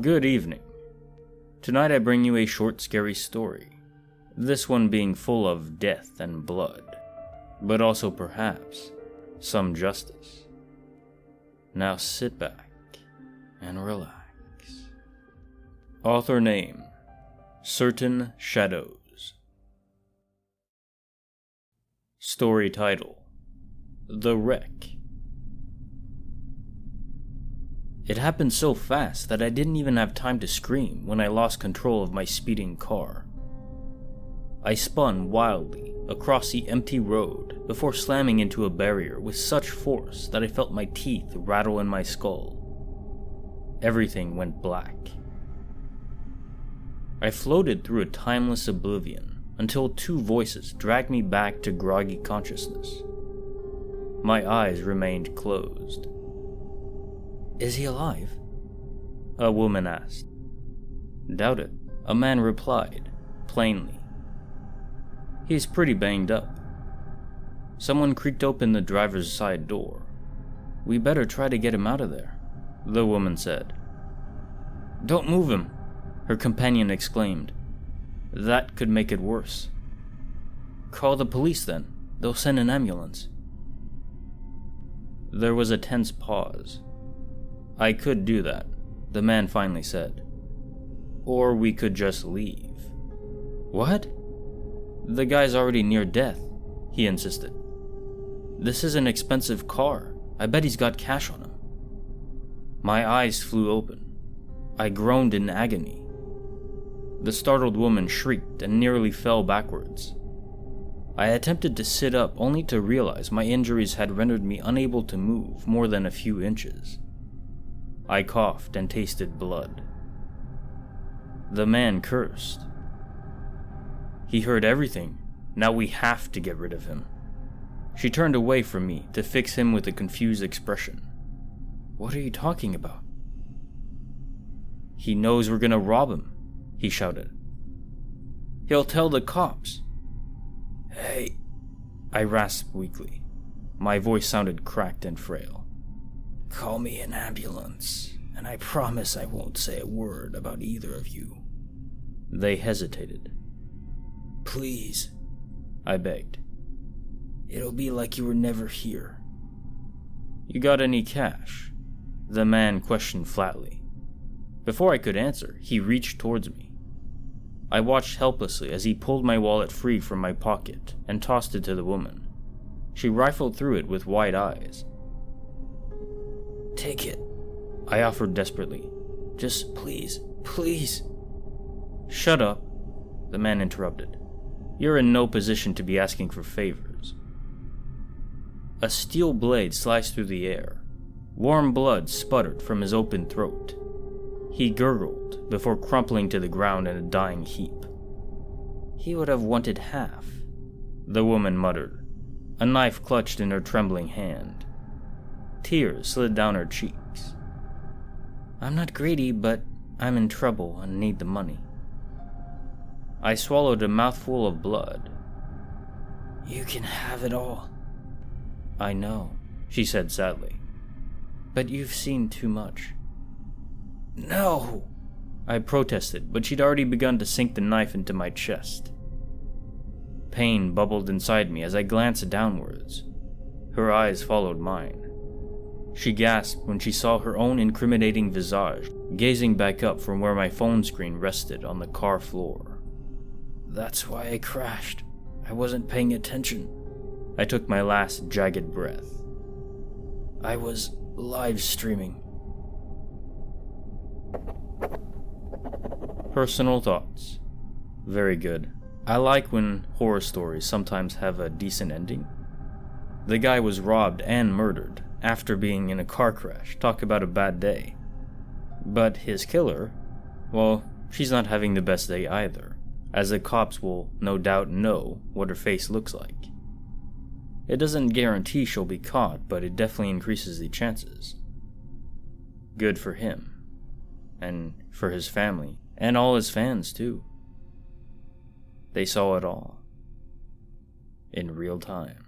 Good evening. Tonight I bring you a short, scary story. This one being full of death and blood, but also perhaps some justice. Now sit back and relax. Author name: Certain Shadows. Story title: The Wreck. It happened so fast that I didn't even have time to scream when I lost control of my speeding car. I spun wildly across the empty road before slamming into a barrier with such force that I felt my teeth rattle in my skull. Everything went black. I floated through a timeless oblivion until two voices dragged me back to groggy consciousness. My eyes remained closed. "Is he alive?" a woman asked. "Doubt it," a man replied, plainly. "He's pretty banged up." Someone creaked open the driver's side door. "We better try to get him out of there," the woman said. "Don't move him," her companion exclaimed. "That could make it worse." "Call the police then. They'll send an ambulance." There was a tense pause. "I could do that," the man finally said. "Or we could just leave." "What?" "The guy's already near death," he insisted. "This is an expensive car. I bet he's got cash on him." My eyes flew open. I groaned in agony. The startled woman shrieked and nearly fell backwards. I attempted to sit up only to realize my injuries had rendered me unable to move more than a few inches. I coughed and tasted blood. The man cursed. "He heard everything. Now we have to get rid of him." She turned away from me to fix him with a confused expression. "What are you talking about?" "He knows we're gonna rob him," he shouted. "He'll tell the cops." "Hey," I rasped weakly. My voice sounded cracked and frail. "Call me an ambulance, and I promise I won't say a word about either of you." They hesitated. "Please," I begged. "It'll be like you were never here." "You got any cash?" the man questioned flatly. Before I could answer, he reached towards me. I watched helplessly as he pulled my wallet free from my pocket and tossed it to the woman. She rifled through it with wide eyes. "Take it," I offered desperately. "Just please, please." "Shut up," the man interrupted. "You're in no position to be asking for favors." A steel blade sliced through the air. Warm blood sputtered from his open throat. He gurgled before crumpling to the ground in a dying heap. "He would have wanted half," the woman muttered, a knife clutched in her trembling hand. Tears slid down her cheeks. "I'm not greedy, but I'm in trouble and need the money." I swallowed a mouthful of blood. "You can have it all." "I know," she said sadly. "But you've seen too much." "No!" I protested, but she'd already begun to sink the knife into my chest. Pain bubbled inside me as I glanced downwards. Her eyes followed mine. She gasped when she saw her own incriminating visage, gazing back up from where my phone screen rested on the car floor. "That's why I crashed. I wasn't paying attention." I took my last jagged breath. "I was live streaming." Personal thoughts. Very good. I like when horror stories sometimes have a decent ending. The guy was robbed and murdered after being in a car crash. Talk about a bad day. But his killer, well, she's not having the best day either, as the cops will no doubt know what her face looks like. It doesn't guarantee she'll be caught, but it definitely increases the chances. Good for him. And for his family, and all his fans too. They saw it all. In real time.